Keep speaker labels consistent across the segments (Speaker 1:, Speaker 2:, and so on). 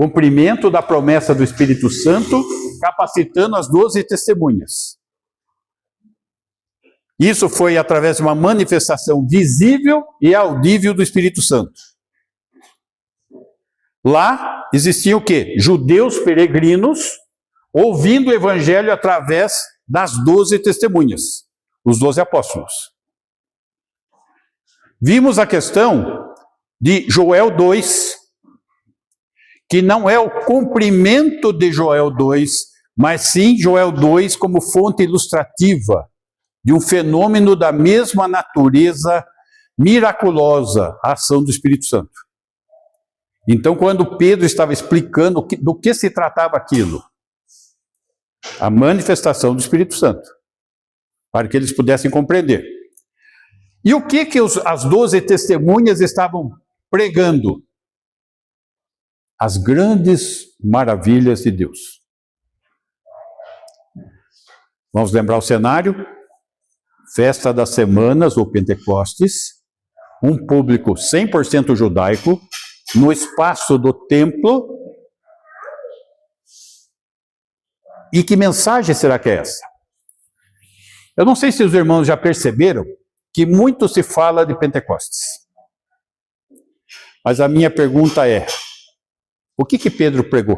Speaker 1: Cumprimento da promessa do Espírito Santo, capacitando as 12 testemunhas. Isso foi através de uma manifestação visível e audível do Espírito Santo. Lá existiam o quê? Judeus peregrinos, ouvindo o Evangelho através das 12 testemunhas, os 12 apóstolos. Vimos a questão de Joel 2, que não é o cumprimento de Joel 2, mas sim Joel 2 como fonte ilustrativa de um fenômeno da mesma natureza miraculosa, a ação do Espírito Santo. Então, quando Pedro estava explicando do que se tratava aquilo, a manifestação do Espírito Santo, para que eles pudessem compreender. E o que as 12 testemunhas estavam pregando? As grandes maravilhas de Deus. Vamos lembrar o cenário? Festa das Semanas, ou Pentecostes, um público 100% judaico, no espaço do templo. E que mensagem será que é essa? Eu não sei se os irmãos já perceberam que muito se fala de Pentecostes. Mas a minha pergunta é, o que Pedro pregou?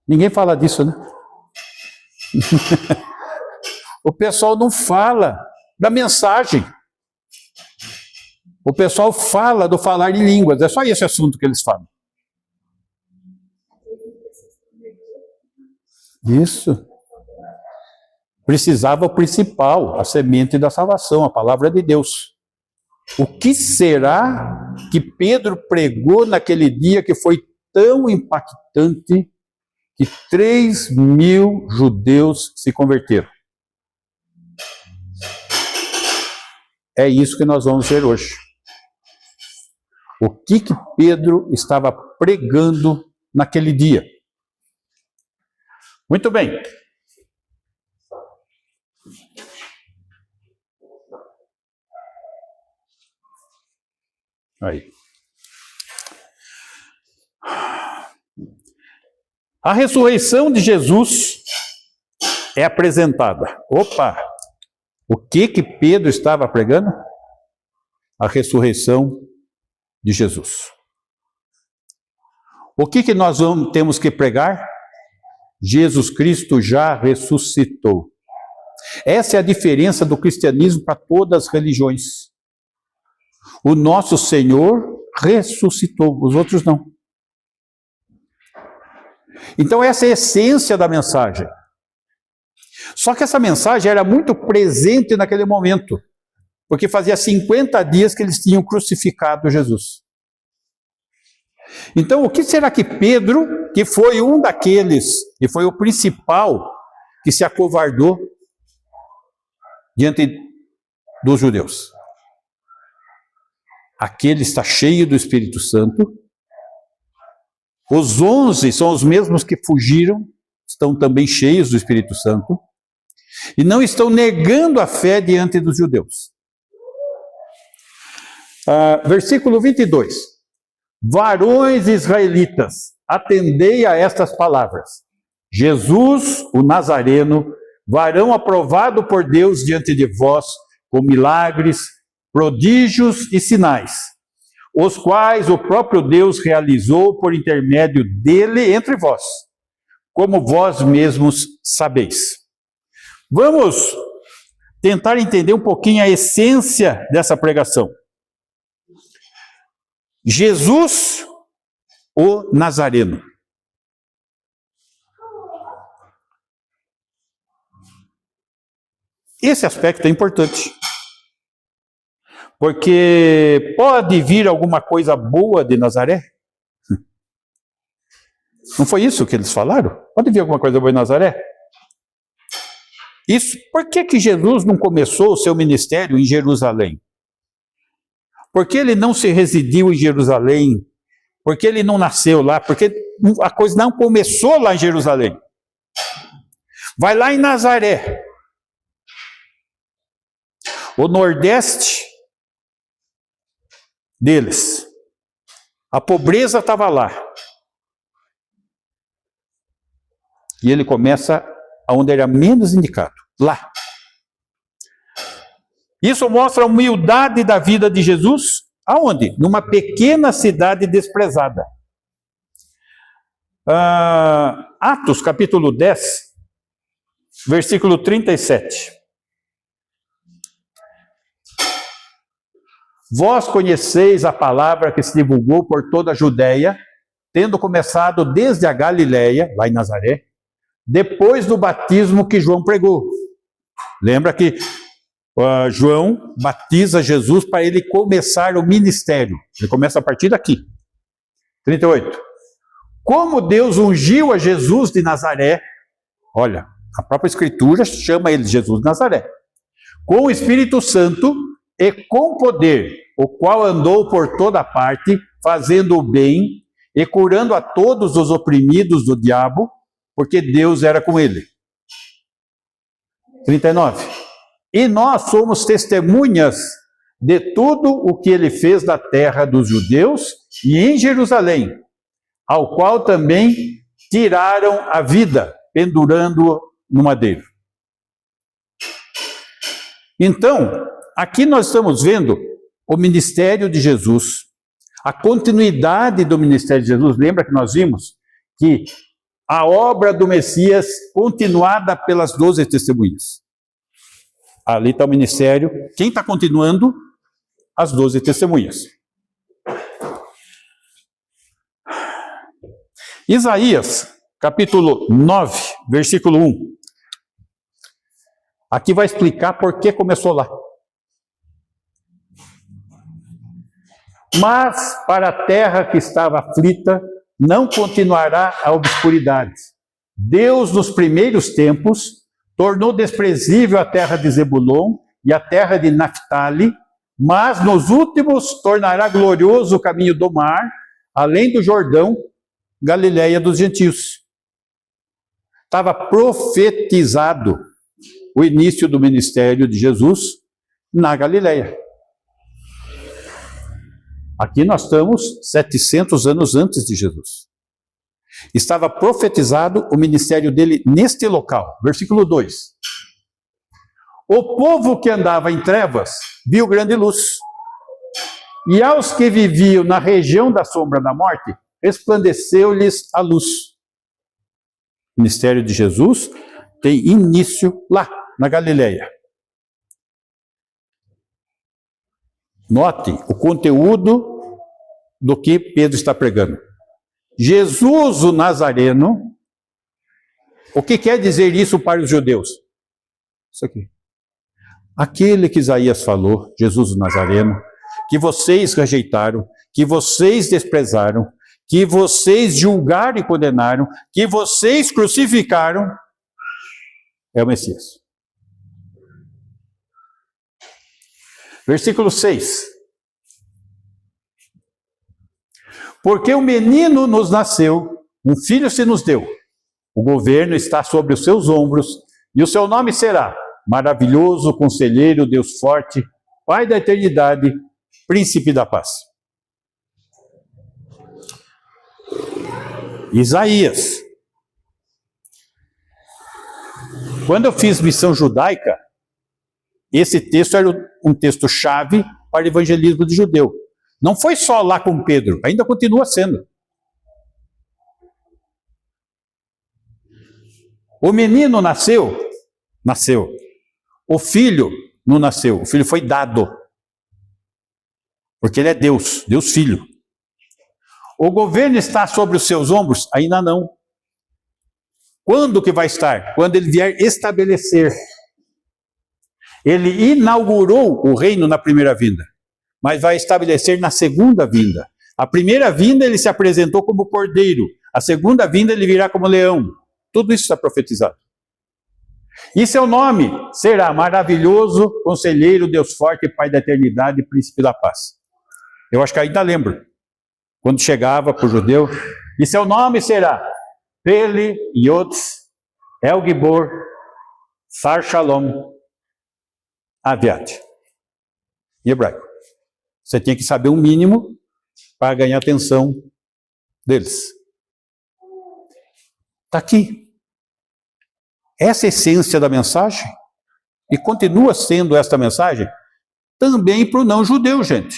Speaker 1: Ninguém fala disso, né? O pessoal não fala da mensagem. O pessoal fala do falar em línguas. É só esse assunto que eles falam. Isso. Precisava o principal, a semente da salvação, a palavra de Deus. O que será que Pedro pregou naquele dia que foi tão impactante que 3.000 judeus se converteram? É isso que nós vamos ver hoje. O que Pedro estava pregando naquele dia? Muito bem. Aí. A ressurreição de Jesus é apresentada. Opa! O que Pedro estava pregando? A ressurreição de Jesus. O que nós temos que pregar? Jesus Cristo já ressuscitou. Essa é a diferença do cristianismo para todas as religiões. O nosso Senhor ressuscitou, os outros não. Então essa é a essência da mensagem. Só que essa mensagem era muito presente naquele momento, porque fazia 50 dias que eles tinham crucificado Jesus. Então o que será que Pedro, que foi um daqueles, e foi o principal, que se acovardou diante dos judeus? Aquele está cheio do Espírito Santo. Os 11 são os mesmos que fugiram, estão também cheios do Espírito Santo, e não estão negando a fé diante dos judeus. Versículo 22. Varões israelitas, atendei a estas palavras. Jesus, o Nazareno, varão aprovado por Deus diante de vós, com milagres, prodígios e sinais, os quais o próprio Deus realizou por intermédio dele entre vós, como vós mesmos sabeis. Vamos tentar entender um pouquinho a essência dessa pregação. Jesus, o Nazareno. Esse aspecto é importante. Porque pode vir alguma coisa boa de Nazaré? Não foi isso que eles falaram? Pode vir alguma coisa boa de Nazaré? Isso, por que Jesus não começou o seu ministério em Jerusalém? Por que ele não se residiu em Jerusalém? Por que ele não nasceu lá? Porque a coisa não começou lá em Jerusalém. Vai lá em Nazaré. O nordeste deles. A pobreza estava lá. E ele começa onde era menos indicado, lá. Isso mostra a humildade da vida de Jesus, aonde? Numa pequena cidade desprezada. Atos, capítulo 10, versículo 37. Vós conheceis a palavra que se divulgou por toda a Judéia, tendo começado desde a Galileia, lá em Nazaré, depois do batismo que João pregou. Lembra que João batiza Jesus para ele começar o ministério. Ele começa a partir daqui. 38. Como Deus ungiu a Jesus de Nazaré, olha, a própria Escritura chama ele de Jesus de Nazaré, com o Espírito Santo e com poder, o qual andou por toda parte, fazendo o bem e curando a todos os oprimidos do diabo, porque Deus era com ele. 39. E nós somos testemunhas de tudo o que ele fez na terra dos judeus e em Jerusalém, ao qual também tiraram a vida, pendurando-o no madeiro. Então, aqui nós estamos vendo o ministério de Jesus, a continuidade do ministério de Jesus. Lembra que nós vimos que a obra do Messias continuada pelas 12 testemunhas. Ali está o ministério. Quem está continuando? As 12 testemunhas. Isaías, capítulo 9, versículo 1. Aqui vai explicar por que começou lá. Mas para a terra que estava aflita, não continuará a obscuridade. Deus, nos primeiros tempos, tornou desprezível a terra de Zebulon e a terra de Naphtali, mas nos últimos tornará glorioso o caminho do mar, além do Jordão, Galileia dos gentios. Estava profetizado o início do ministério de Jesus na Galileia. Aqui nós estamos 700 anos antes de Jesus. Estava profetizado o ministério dele neste local. Versículo 2. O povo que andava em trevas viu grande luz. E aos que viviam na região da sombra da morte, resplandeceu-lhes a luz. O ministério de Jesus tem início lá, na Galileia. Note o conteúdo do que Pedro está pregando. Jesus o Nazareno, o que quer dizer isso para os judeus? Isso aqui. Aquele que Isaías falou, Jesus o Nazareno, que vocês rejeitaram, que vocês desprezaram, que vocês julgaram e condenaram, que vocês crucificaram, é o Messias. Versículo 6. Porque um menino nos nasceu, um filho se nos deu. O governo está sobre os seus ombros, e o seu nome será Maravilhoso, Conselheiro, Deus Forte, Pai da Eternidade, Príncipe da Paz. Isaías. Quando eu fiz missão judaica, esse texto era um texto-chave para o evangelismo de judeu. Não foi só lá com Pedro, ainda continua sendo. O menino nasceu. O filho não nasceu, o filho foi dado. Porque ele é Deus, Deus Filho. O governo está sobre os seus ombros? Ainda não. Quando que vai estar? Quando ele vier estabelecer. Ele inaugurou o reino na primeira vinda, mas vai estabelecer na segunda vinda. A primeira vinda ele se apresentou como cordeiro, a segunda vinda ele virá como leão. Tudo isso está profetizado. E seu nome será Maravilhoso, Conselheiro, Deus Forte, Pai da Eternidade, Príncipe da Paz. Eu acho que ainda lembro, quando chegava para o judeu, e seu nome será Pele, Yod, El Gibor, Sar Shalom, Aviat. Em hebraico. Você tinha que saber o mínimo para ganhar a atenção deles. Está aqui. Essa é a essência da mensagem, e continua sendo esta mensagem também para o não-judeu, gente.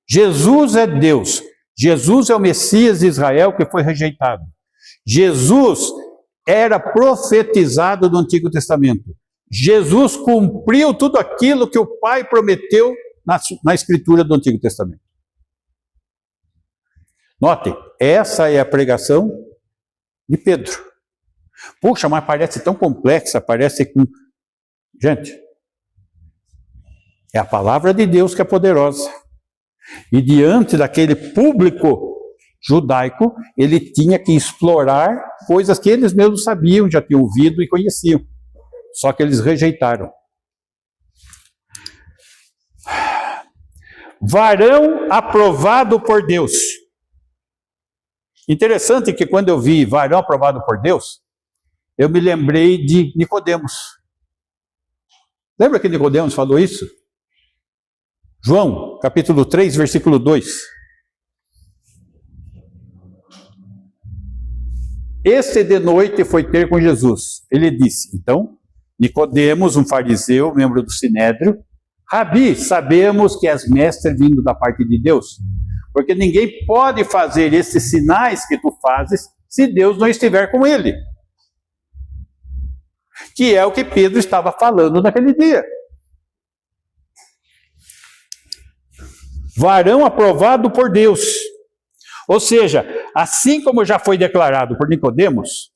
Speaker 1: Jesus é Deus. Jesus é o Messias de Israel que foi rejeitado. Jesus era profetizado no Antigo Testamento. Jesus cumpriu tudo aquilo que o Pai prometeu na Escritura do Antigo Testamento. Notem, essa é a pregação de Pedro. Puxa, mas parece tão complexa, parece com... Gente, é a palavra de Deus que é poderosa. E diante daquele público judaico, ele tinha que explorar coisas que eles mesmos sabiam, já tinham ouvido e conheciam. Só que eles rejeitaram. Varão aprovado por Deus. Interessante que quando eu vi varão aprovado por Deus, eu me lembrei de Nicodemos. Lembra que Nicodemos falou isso? João, capítulo 3, versículo 2. Este de noite foi ter com Jesus. Ele disse, então, Nicodemos, um fariseu, membro do Sinédrio, Rabi, sabemos que és mestre vindo da parte de Deus, porque ninguém pode fazer esses sinais que tu fazes se Deus não estiver com ele. Que é o que Pedro estava falando naquele dia. Varão aprovado por Deus. Ou seja, assim como já foi declarado por Nicodemos,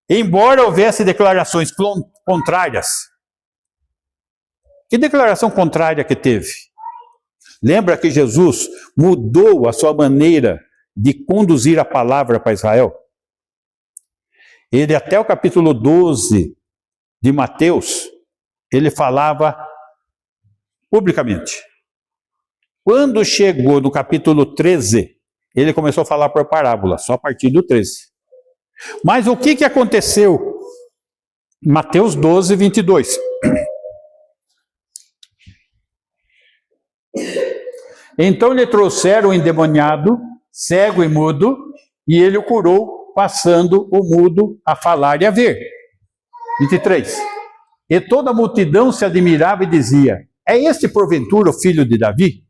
Speaker 1: embora houvesse declarações contrárias, que declaração contrária que teve? Lembra que Jesus mudou a sua maneira de conduzir a palavra para Israel? Ele, até o capítulo 12 de Mateus, ele falava publicamente. Quando chegou no capítulo 13, ele começou a falar por parábola, só a partir do 13. Mas o que aconteceu? Mateus 12, 22. Então lhe trouxeram o endemoniado, cego e mudo, e ele o curou, passando o mudo a falar e a ver. 23. E toda a multidão se admirava e dizia, é este porventura o filho de Davi?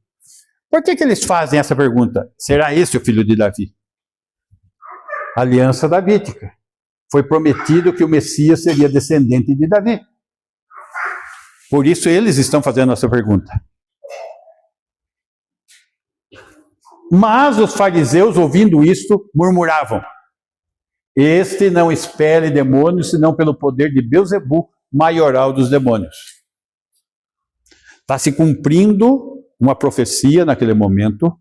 Speaker 1: Por que eles fazem essa pergunta? Será esse o filho de Davi? Aliança davídica. Foi prometido que o Messias seria descendente de Davi. Por isso eles estão fazendo essa pergunta. Mas os fariseus, ouvindo isto, murmuravam, este não expele demônios, senão pelo poder de Belzebu, maioral dos demônios. Está se cumprindo uma profecia naquele momento.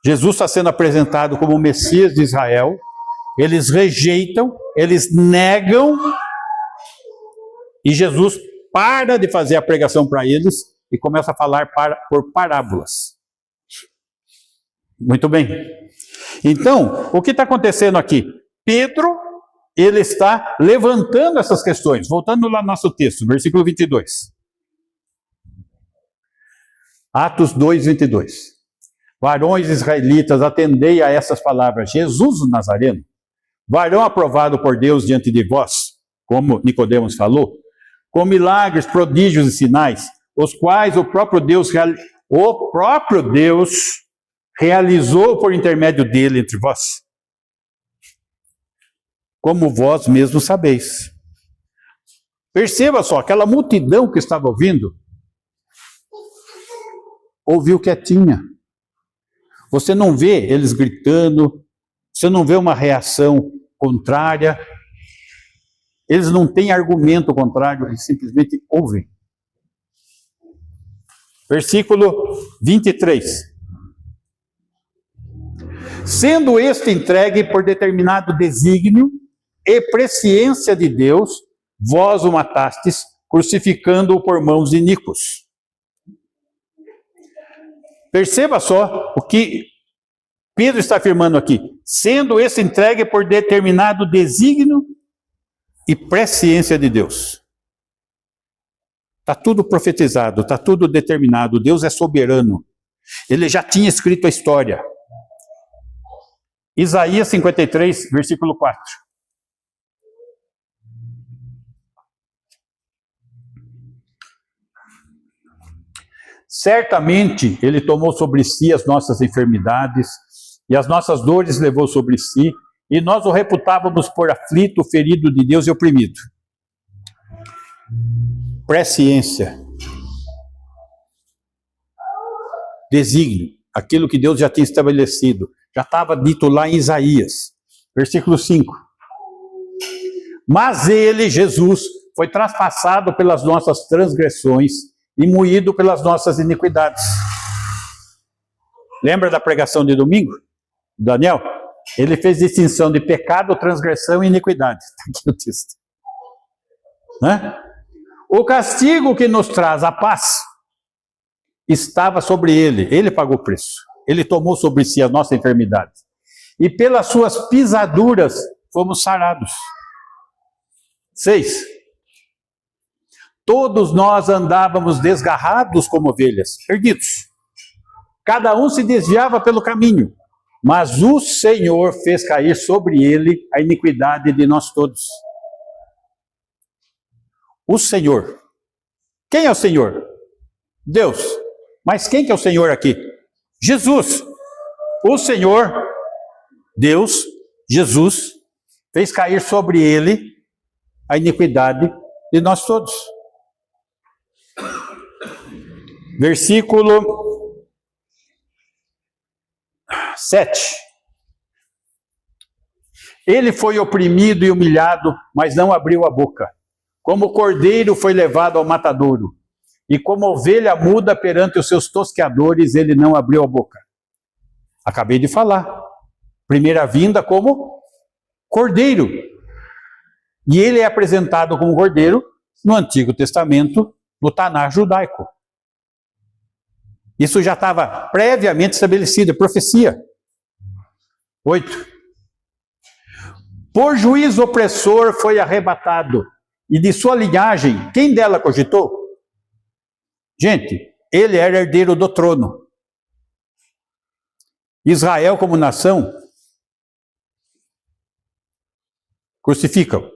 Speaker 1: Jesus está sendo apresentado como o Messias de Israel. Eles rejeitam, eles negam, e Jesus para de fazer a pregação para eles e começa a falar por parábolas. Muito bem. Então, o que está acontecendo aqui? Pedro, ele está levantando essas questões. Voltando lá no nosso texto, versículo 22. Atos 2, 22. Varões israelitas, atendei a essas palavras. Jesus o Nazareno, varão aprovado por Deus diante de vós, como Nicodemos falou, com milagres, prodígios e sinais, os quais o próprio Deus realizou por intermédio dele entre vós, como vós mesmos sabeis. Perceba só, aquela multidão que estava ouvindo, ouviu quietinha. Você não vê eles gritando, você não vê uma reação contrária, eles não têm argumento contrário, eles simplesmente ouvem. Versículo 23. Sendo este entregue por determinado desígnio e presciência de Deus, vós o matastes, crucificando-o por mãos iníquos. Perceba só o que Pedro está afirmando aqui. Sendo esse entregue por determinado desígnio e presciência de Deus. Está tudo profetizado, está tudo determinado. Deus é soberano. Ele já tinha escrito a história. Isaías 53, versículo 4. Certamente ele tomou sobre si as nossas enfermidades e as nossas dores levou sobre si, e nós o reputávamos por aflito, ferido de Deus e oprimido. Presciência. Desígnio. Aquilo que Deus já tinha estabelecido. Já estava dito lá em Isaías. Versículo 5. Mas ele, Jesus, foi traspassado pelas nossas transgressões e moído pelas nossas iniquidades. Lembra da pregação de domingo? Daniel? Ele fez distinção de pecado, transgressão e iniquidade. Está aqui o texto. O castigo que nos traz a paz estava sobre ele. Ele pagou o preço. Ele tomou sobre si a nossa enfermidade. E pelas suas pisaduras fomos sarados. 6. Todos nós andávamos desgarrados como ovelhas, perdidos. Cada um se desviava pelo caminho. Mas o Senhor fez cair sobre ele a iniquidade de nós todos. O Senhor. Quem é o Senhor? Deus. Mas quem que é o Senhor aqui? Jesus. O Senhor, Deus, Jesus, fez cair sobre ele a iniquidade de nós todos. Versículo 7. Ele foi oprimido e humilhado, mas não abriu a boca. Como cordeiro foi levado ao matadouro, e como ovelha muda perante os seus tosqueadores, ele não abriu a boca. Acabei de falar. Primeira vinda como cordeiro. E ele é apresentado como cordeiro no Antigo Testamento, no Tanar judaico. Isso já estava previamente estabelecido, profecia. 8. Por juízo opressor foi arrebatado, e de sua linhagem, quem dela cogitou? Gente, ele era herdeiro do trono. Israel como nação, crucificam.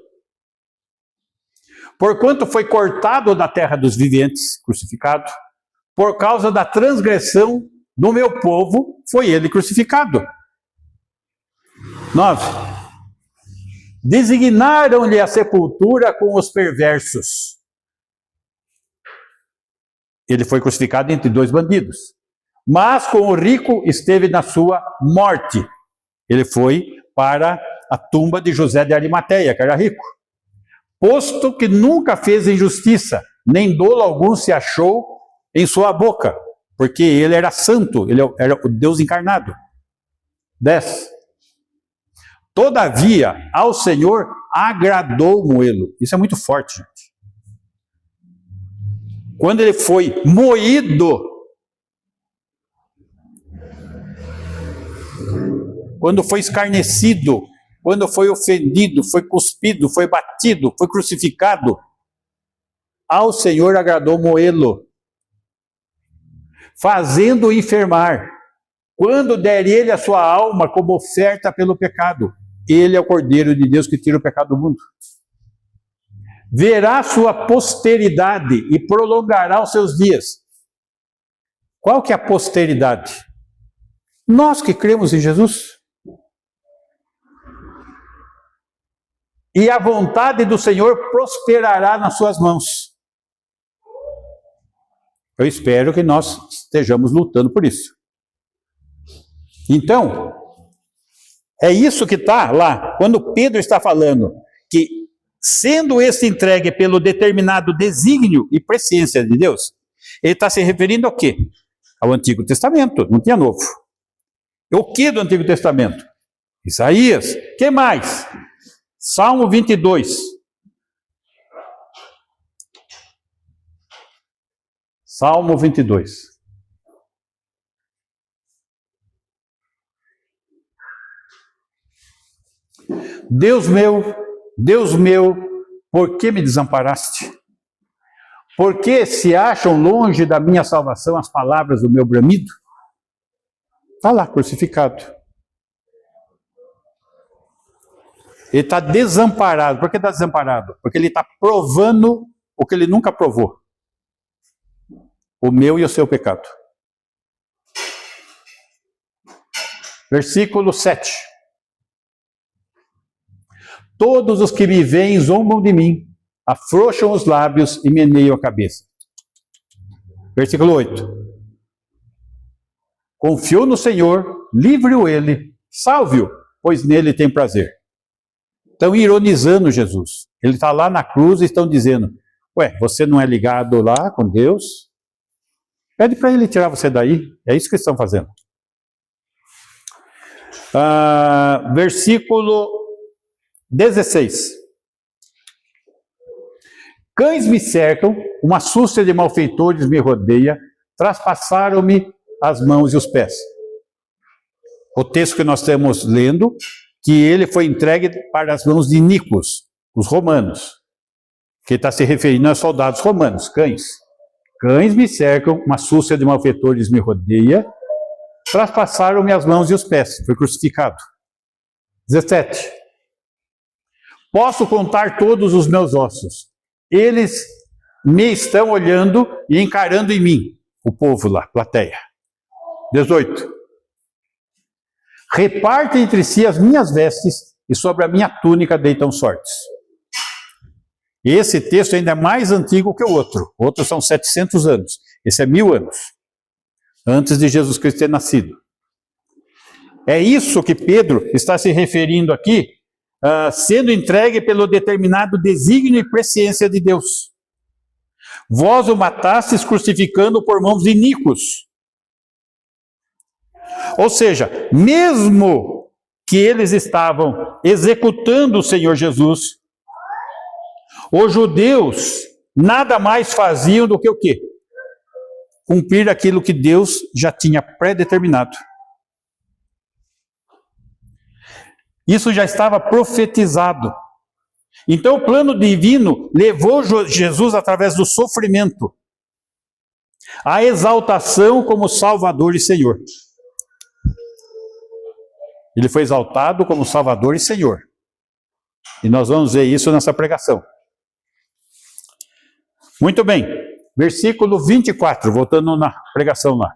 Speaker 1: Porquanto foi cortado da terra dos viventes, crucificado, por causa da transgressão do meu povo, foi ele crucificado. 9. Designaram-lhe a sepultura com os perversos. Ele foi crucificado entre dois bandidos. Mas com o rico esteve na sua morte. Ele foi para a tumba de José de Arimateia, que era rico. Posto que nunca fez injustiça, nem dolo algum se achou em sua boca, porque ele era santo, ele era o Deus encarnado. 10. Todavia, ao Senhor agradou moê-lo. Isso é muito forte, gente. Quando ele foi moído, quando foi escarnecido, quando foi ofendido, foi cuspido, foi batido, foi crucificado, ao Senhor agradou moê-lo, fazendo-o enfermar, quando der ele a sua alma como oferta pelo pecado. Ele é o Cordeiro de Deus que tira o pecado do mundo. Verá sua posteridade e prolongará os seus dias. Qual que é a posteridade? Nós que cremos em Jesus. E a vontade do Senhor prosperará nas suas mãos. Eu espero que nós estejamos lutando por isso. Então, é isso que está lá, quando Pedro está falando que, sendo esse entregue pelo determinado desígnio e presciência de Deus, ele está se referindo ao quê? Ao Antigo Testamento, não tinha novo. O que do Antigo Testamento? Isaías. O que mais? Salmo 22. Salmo 22. Deus meu, por que me desamparaste? Por que se acham longe da minha salvação as palavras do meu bramido? Está lá, crucificado. Ele está desamparado. Por que está desamparado? Porque ele está provando o que ele nunca provou. O meu e o seu pecado. Versículo 7. Todos os que me veem zombam de mim, afrouxam os lábios e meneiam a cabeça. Versículo 8. Confiou no Senhor, livre-o ele, salve-o, pois nele tem prazer. Estão ironizando Jesus. Ele está lá na cruz e estão dizendo, ué, você não é ligado lá com Deus? Pede para ele tirar você daí. É isso que estão fazendo. Versículo 16. Cães me cercam, uma súcia de malfeitores me rodeia, traspassaram-me as mãos e os pés. O texto que nós estamos lendo, que ele foi entregue para as mãos de iníquos, os romanos, que está se referindo aos soldados romanos, cães. Cães me cercam, uma súcia de malfeitores me rodeia, traspassaram-me as mãos e os pés, foi crucificado. 17. Posso contar todos os meus ossos, eles me estão olhando e encarando em mim, o povo lá, plateia. 18. Repartem entre si as minhas vestes e sobre a minha túnica deitam sortes. Esse texto ainda é mais antigo que o outro. O outro são 700 anos. Esse é 1000 anos. Antes de Jesus Cristo ter nascido. É isso que Pedro está se referindo aqui, sendo entregue pelo determinado desígnio e presciência de Deus. Vós o matastes crucificando por mãos de iníquos. Ou seja, mesmo que eles estavam executando o Senhor Jesus, os judeus nada mais faziam do que o quê? Cumprir aquilo que Deus já tinha predeterminado. Isso já estava profetizado. Então o plano divino levou Jesus através do sofrimento à exaltação como Salvador e Senhor. Ele foi exaltado como Salvador e Senhor. E nós vamos ver isso nessa pregação. Muito bem. Versículo 24, voltando na pregação lá.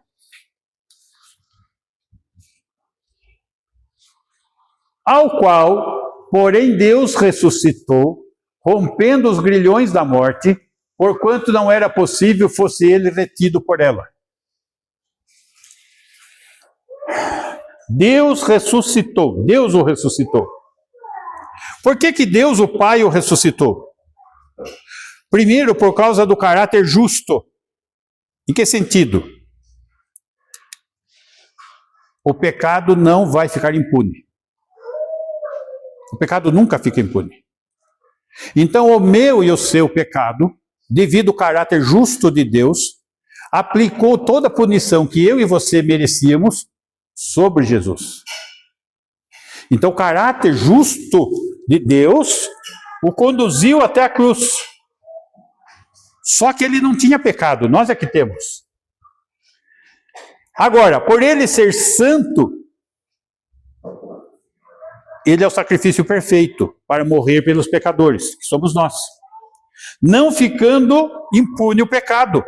Speaker 1: Ao qual, porém, Deus ressuscitou, rompendo os grilhões da morte, porquanto não era possível fosse ele retido por ela. Deus ressuscitou, Deus o ressuscitou. Por que Deus, o Pai, o ressuscitou? Primeiro, por causa do caráter justo. Em que sentido? O pecado não vai ficar impune. O pecado nunca fica impune. Então, o meu e o seu pecado, devido ao caráter justo de Deus, aplicou toda a punição que eu e você merecíamos sobre Jesus. Então, o caráter justo de Deus o conduziu até a cruz. Só que ele não tinha pecado, nós é que temos. Agora, por ele ser santo, ele é o sacrifício perfeito para morrer pelos pecadores, que somos nós. Não ficando impune o pecado.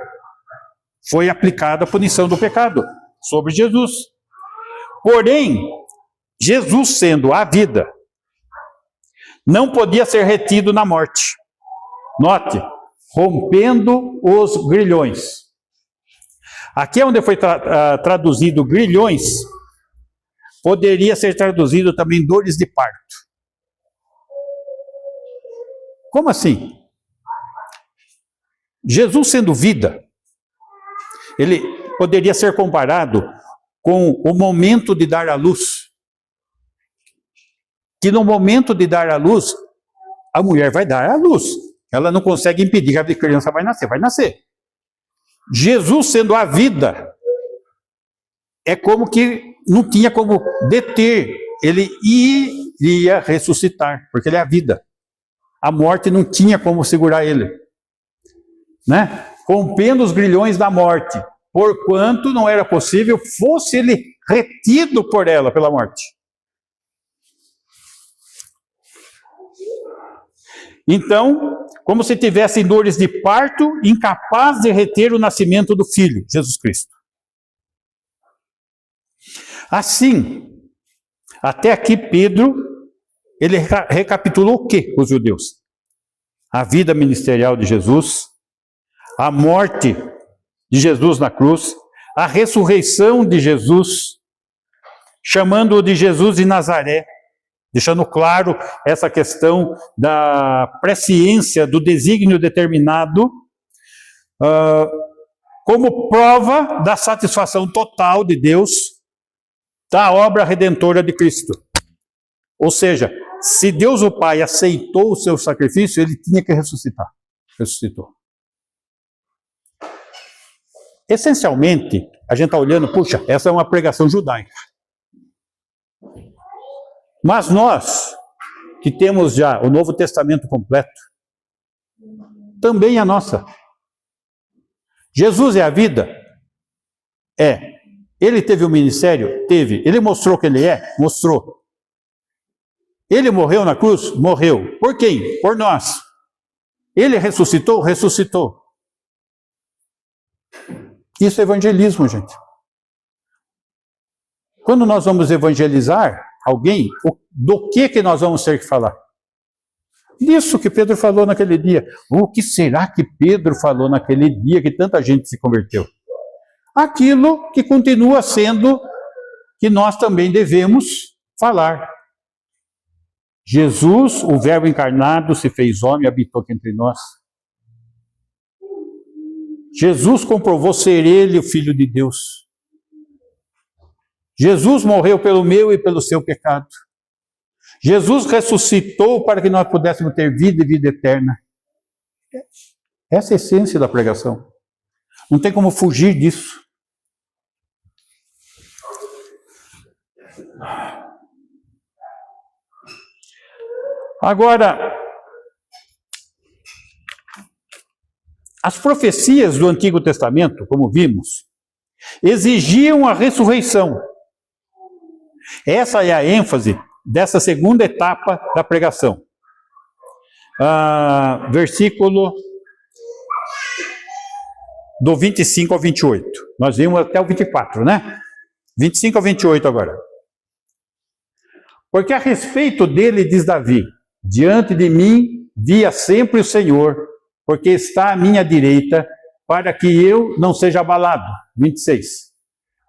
Speaker 1: Foi aplicada a punição do pecado sobre Jesus. Porém, Jesus sendo a vida, não podia ser retido na morte. Note, rompendo os grilhões. Aqui é onde foi traduzido grilhões, poderia ser traduzido também dores de parto. Como assim? Jesus sendo vida, ele poderia ser comparado com o momento de dar à luz. Que no momento de dar à luz, a mulher vai dar à luz. Ela não consegue impedir que a criança vai nascer. Jesus sendo a vida, é como que não tinha como deter. Ele iria ressuscitar, porque ele é a vida. A morte não tinha como segurar ele. Né? Rompendo os grilhões da morte. porquanto não era possível fosse ele retido por ela, pela morte. Então, como se tivessem dores de parto, incapaz de reter o nascimento do Filho, Jesus Cristo. Assim, até aqui Pedro, ele recapitulou o quê, os judeus? A vida ministerial de Jesus, a morte de Jesus na cruz, a ressurreição de Jesus, chamando-o de Jesus de Nazaré, deixando claro essa questão da presciência, do desígnio determinado, como prova da satisfação total de Deus da obra redentora de Cristo. Ou seja, se Deus o Pai aceitou o seu sacrifício, ele tinha que ressuscitar. Ressuscitou. Essencialmente, a gente está olhando, puxa, essa é uma pregação judaica. Mas nós, que temos já o Novo Testamento completo, também é nossa. Jesus é a vida? É. Ele teve o ministério? Teve. Ele mostrou que ele é? Mostrou. Ele morreu na cruz? Morreu. Por quem? Por nós. Ele ressuscitou? Ressuscitou. Isso é evangelismo, gente. Quando nós vamos evangelizar alguém, do que nós vamos ter que falar? Disso que Pedro falou naquele dia. O que será que Pedro falou naquele dia que tanta gente se converteu? Aquilo que continua sendo que nós também devemos falar. Jesus, o Verbo encarnado, se fez homem e habitou aqui entre nós. Jesus comprovou ser ele o Filho de Deus. Jesus morreu pelo meu e pelo seu pecado. Jesus ressuscitou para que nós pudéssemos ter vida e vida eterna. Essa é a essência da pregação. Não tem como fugir disso. Agora, as profecias do Antigo Testamento, como vimos, exigiam a ressurreição. Essa é a ênfase dessa segunda etapa da pregação. Versículo do 25 ao 28. Nós vimos até o 24, né? 25 ao 28 agora. Porque a respeito dele diz Davi: diante de mim via sempre o Senhor, porque está à minha direita, para que eu não seja abalado. 26.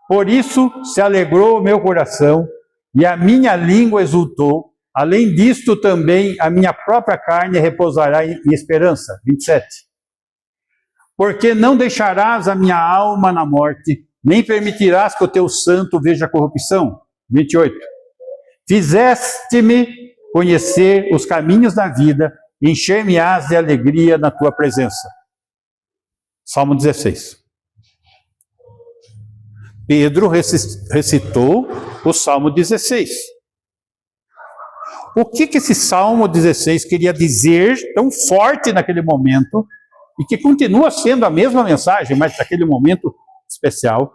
Speaker 1: Por isso se alegrou o meu coração, e a minha língua exultou. Além disto também a minha própria carne repousará em esperança. 27. Porque não deixarás a minha alma na morte, nem permitirás que o teu santo veja a corrupção. 28. Fizeste-me conhecer os caminhos da vida, encher-me-ás de alegria na tua presença. Salmo 16. Pedro recitou o Salmo 16. O que esse Salmo 16 queria dizer tão forte naquele momento, e que continua sendo a mesma mensagem, mas naquele momento especial?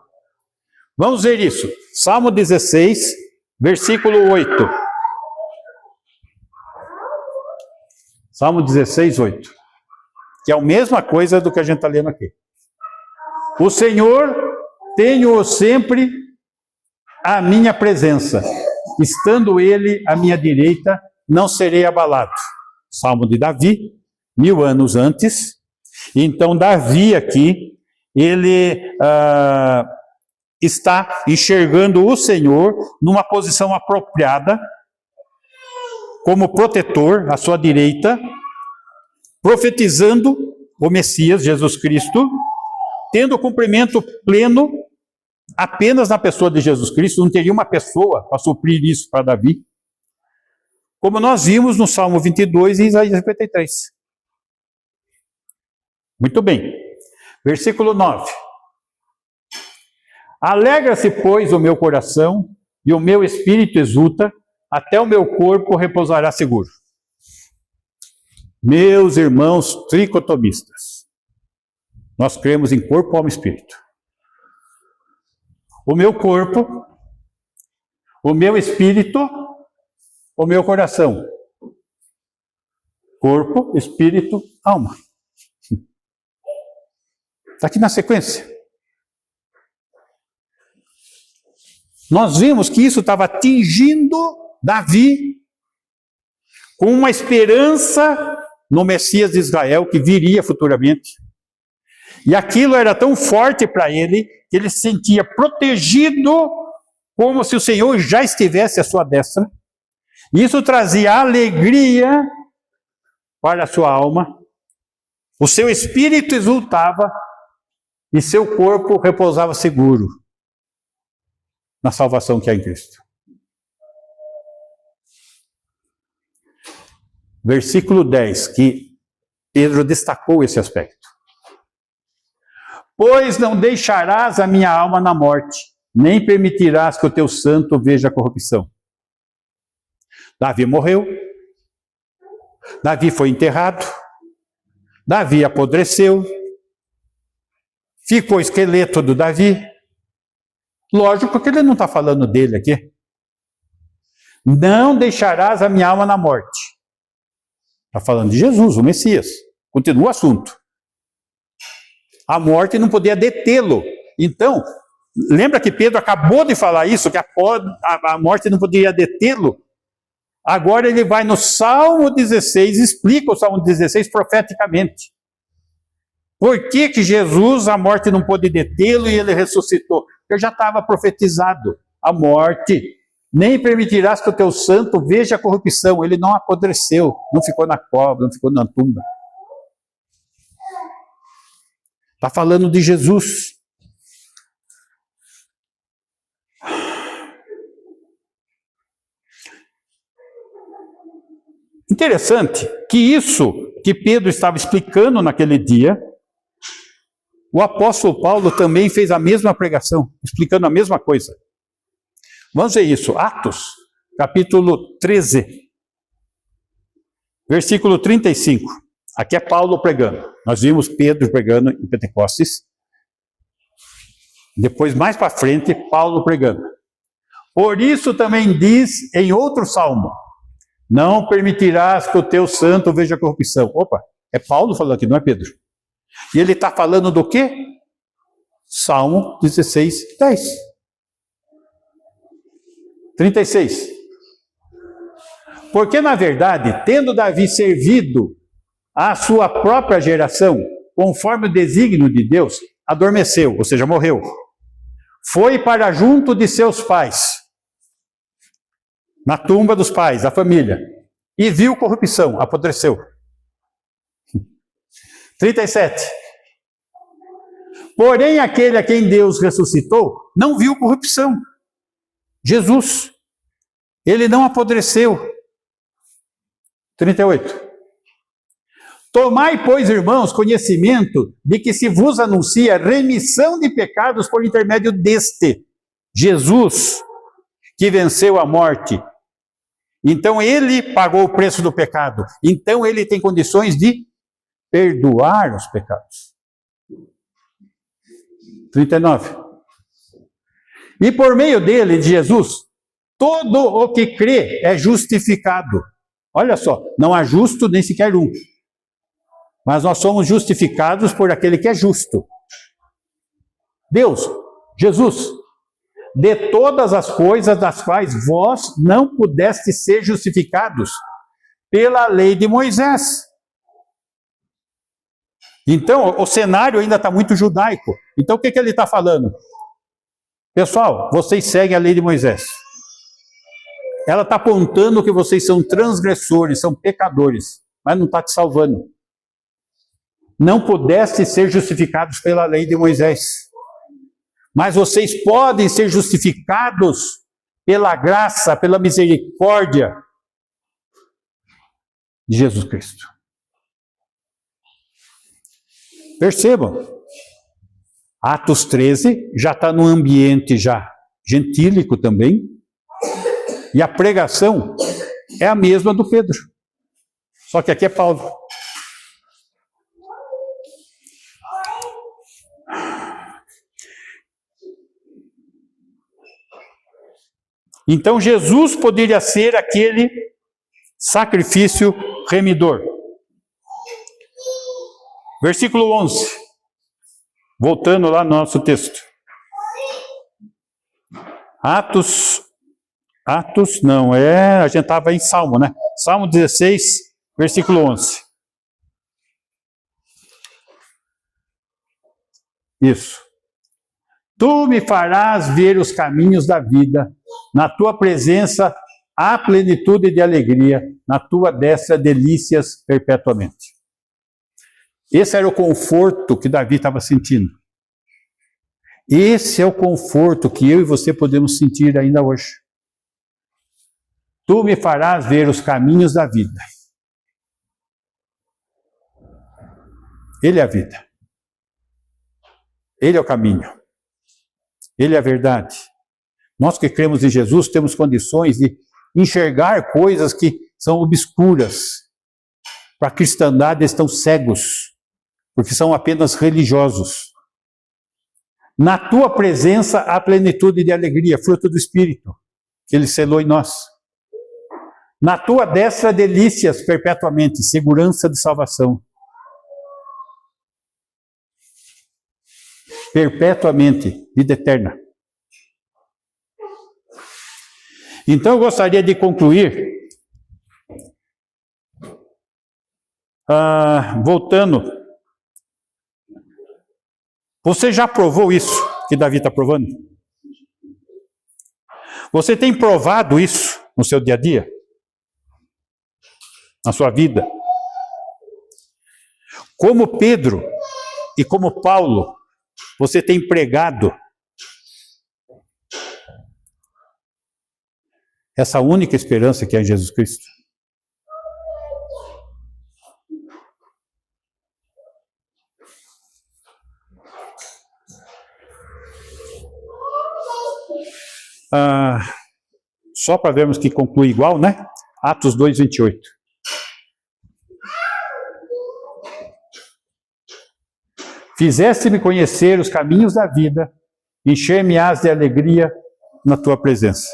Speaker 1: Vamos ver isso. Salmo 16, versículo 8. Salmo 16, 8. Que é a mesma coisa do que a gente está lendo aqui. O Senhor, tenho sempre à minha presença. Estando Ele à minha direita, não serei abalado. Salmo de Davi, 1000 anos antes. Então, Davi aqui, ele está enxergando o Senhor numa posição apropriada, como protetor à sua direita, profetizando o Messias, Jesus Cristo, tendo cumprimento pleno apenas na pessoa de Jesus Cristo. Não teria uma pessoa para suprir isso para Davi, como nós vimos no Salmo 22 e Isaías 53. Muito bem. Versículo 9. Alegra-se, pois, o meu coração, e o meu espírito exulta, até o meu corpo repousará seguro. Meus irmãos tricotomistas, nós cremos em corpo, alma e espírito. o meu corpo, o meu espírito, o meu coração. Corpo, espírito, alma. Está aqui na sequência. Nós vimos que isso estava atingindo Davi com uma esperança no Messias de Israel que viria futuramente. E aquilo era tão forte para ele que ele se sentia protegido como se o Senhor já estivesse à sua destra. Isso trazia alegria para a sua alma. O seu espírito exultava e seu corpo repousava seguro na salvação que há em Cristo. Versículo 10, que Pedro destacou esse aspecto. Pois não deixarás a minha alma na morte, nem permitirás que o teu santo veja a corrupção. Davi morreu, Davi foi enterrado, Davi apodreceu, ficou o esqueleto do Davi. Lógico que ele não está falando dele aqui. Não deixarás a minha alma na morte. Está falando de Jesus, o Messias. Continua o assunto. A morte não podia detê-lo. Então, lembra que Pedro acabou de falar isso, que a morte não podia detê-lo? Agora ele vai no Salmo 16, explica o Salmo 16 profeticamente. Por que Jesus, a morte não pôde detê-lo e ele ressuscitou? Porque já estava profetizado. A morte, nem permitirás que o teu santo veja a corrupção. Ele não apodreceu, não ficou na cova, não ficou na tumba. Está falando de Jesus. Interessante que isso que Pedro estava explicando naquele dia, o apóstolo Paulo também fez a mesma pregação, explicando a mesma coisa. Vamos ver isso. Atos, capítulo 13, versículo 35. Aqui é Paulo pregando. Nós vimos Pedro pregando em Pentecostes. Depois, mais para frente, Paulo pregando. Por isso também diz em outro salmo: não permitirás que o teu santo veja a corrupção. Opa, é Paulo falando aqui, não é Pedro. E ele está falando do quê? Salmo 16, 10. 36. Porque, na verdade, tendo Davi servido à sua própria geração, conforme o desígnio de Deus, adormeceu, ou seja, morreu. Foi para junto de seus pais, na tumba dos pais, da família, e viu corrupção, apodreceu. 37. Porém, aquele a quem Deus ressuscitou, não viu corrupção. Jesus. Ele não apodreceu. 38. Tomai, pois, irmãos, conhecimento de que se vos anuncia remissão de pecados por intermédio deste, Jesus, que venceu a morte. Então, ele pagou o preço do pecado. Então, ele tem condições de perdoar os pecados. 39. E por meio dele, de Jesus, todo o que crê é justificado. Olha só, não há justo nem sequer um. Mas nós somos justificados por aquele que é justo. Deus, Jesus, de todas as coisas das quais vós não pudestes ser justificados pela lei de Moisés. Então, o cenário ainda está muito judaico. Então, o que ele está falando? Pessoal, vocês seguem a lei de Moisés. Ela está apontando que vocês são transgressores, são pecadores, mas não está te salvando. Não pudeste ser justificados pela lei de Moisés. Mas vocês podem ser justificados pela graça, pela misericórdia de Jesus Cristo. Percebam, Atos 13 já está no ambiente já gentílico também, e a pregação é a mesma do Pedro, só que aqui é Paulo. Então Jesus poderia ser aquele sacrifício remidor. Versículo 11. Voltando lá no nosso texto. Atos não, a gente estava em Salmo, né? Salmo 16, versículo 11. Isso. Tu me farás ver os caminhos da vida, na tua presença há plenitude de alegria, na tua destra delícias perpetuamente. Esse era o conforto que Davi estava sentindo. Esse é o conforto que eu e você podemos sentir ainda hoje. Tu me farás ver os caminhos da vida. Ele é a vida. Ele é o caminho. Ele é a verdade. Nós que cremos em Jesus temos condições de enxergar coisas que são obscuras. Para a cristandade estão cegos, porque são apenas religiosos. Na tua presença há plenitude de alegria, fruto do Espírito, que Ele selou em nós. Na tua destra delícias perpetuamente, segurança de salvação. Perpetuamente, vida eterna. Então eu gostaria de concluir, voltando. Você já provou isso que Davi está provando? Você tem provado isso no seu dia a dia? Na sua vida? Como Pedro e como Paulo, você tem pregado essa única esperança que é em Jesus Cristo? Só para vermos que conclui igual, né? Atos 2, 28. Fizeste-me conhecer os caminhos da vida, encher-me-ás de alegria na tua presença.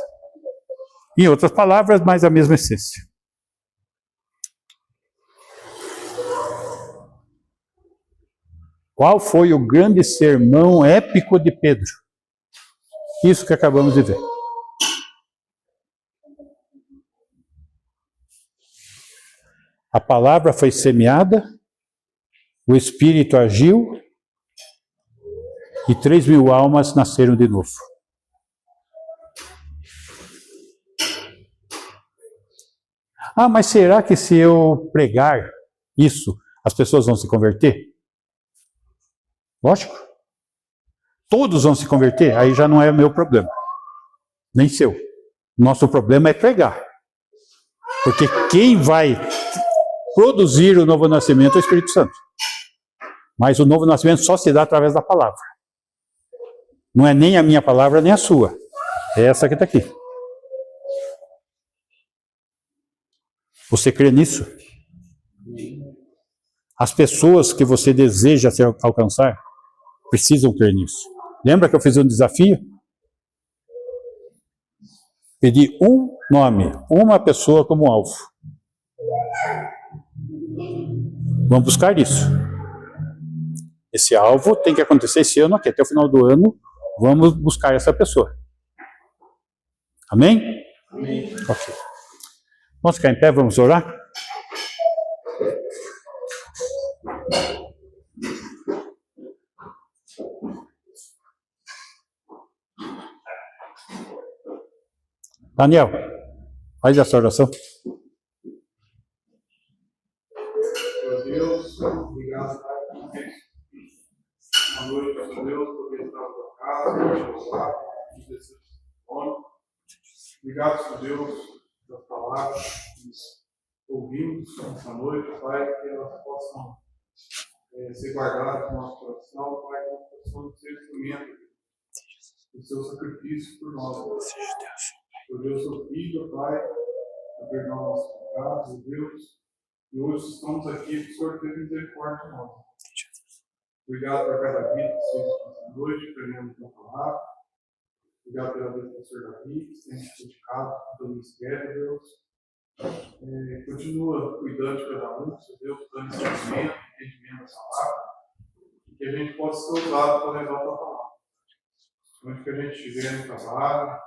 Speaker 1: Em outras palavras, mais a mesma essência. Qual foi o grande sermão épico de Pedro? Isso que acabamos de ver. A palavra foi semeada, o Espírito agiu e 3.000 almas nasceram de novo. Mas será que se eu pregar isso, as pessoas vão se converter? Lógico. Todos vão se converter, aí já não é meu problema. Nem seu. Nosso problema é pregar. Porque quem vai produzir o novo nascimento é o Espírito Santo. Mas o novo nascimento só se dá através da palavra. Não é nem a minha palavra, nem a sua. É essa que está aqui. Você crê nisso? As pessoas que você deseja alcançar precisam crer nisso. Lembra que eu fiz um desafio? Pedi um nome, uma pessoa como alvo. Vamos buscar isso. Esse alvo tem que acontecer esse ano aqui, até o final do ano, vamos buscar essa pessoa. Amém? Amém. Ok. Vamos ficar em pé, vamos orar? Daniel, faz essa oração.
Speaker 2: Meu Deus, obrigado por boa noite, meu Deus, por estar na tua casa, obrigado, Senhor Deus, pelas palavras que ouvimos nessa noite, Pai, que elas possam ser guardadas no nosso coração, Pai, que nós possamos ser instrumento do seu sacrifício por nós. Por Deus, seu Filho, Pai, a perdão dos nossos pecados, Deus, e hoje estamos aqui, que o Senhor teve misericórdia de nós. Obrigado por cada vida que vocês nessa noite, aprendendo a tua palavra. Obrigado Obrigado pela vida do professor Davi, que tem se dedicado pelo ministério, Deus. Continua cuidando de cada um, Deus, dando entendimento dessa palavra, e que a gente possa ser usado para levar a tua palavra. Onde que a gente estiver no trabalho,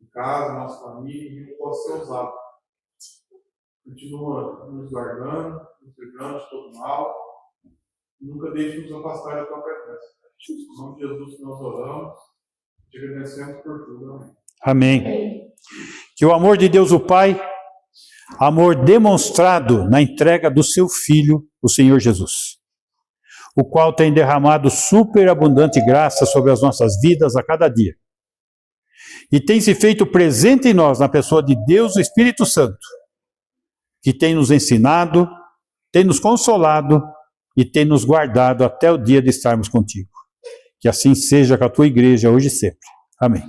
Speaker 2: em casa, na nossa família, a gente possa ser usado. Continua nos guardando, nos livrando de todo mal, e nunca deixe nos afastar da tua presença. Em nome de Jesus que nós oramos, te agradecemos por tudo. Amém.
Speaker 1: Amém. Que o amor de Deus o Pai, amor demonstrado na entrega do seu Filho, o Senhor Jesus, o qual tem derramado superabundante graça sobre as nossas vidas a cada dia, e tem se feito presente em nós na pessoa de Deus, o Espírito Santo, que tem nos ensinado, tem nos consolado e tem nos guardado até o dia de estarmos contigo. Que assim seja com a tua igreja hoje e sempre. Amém.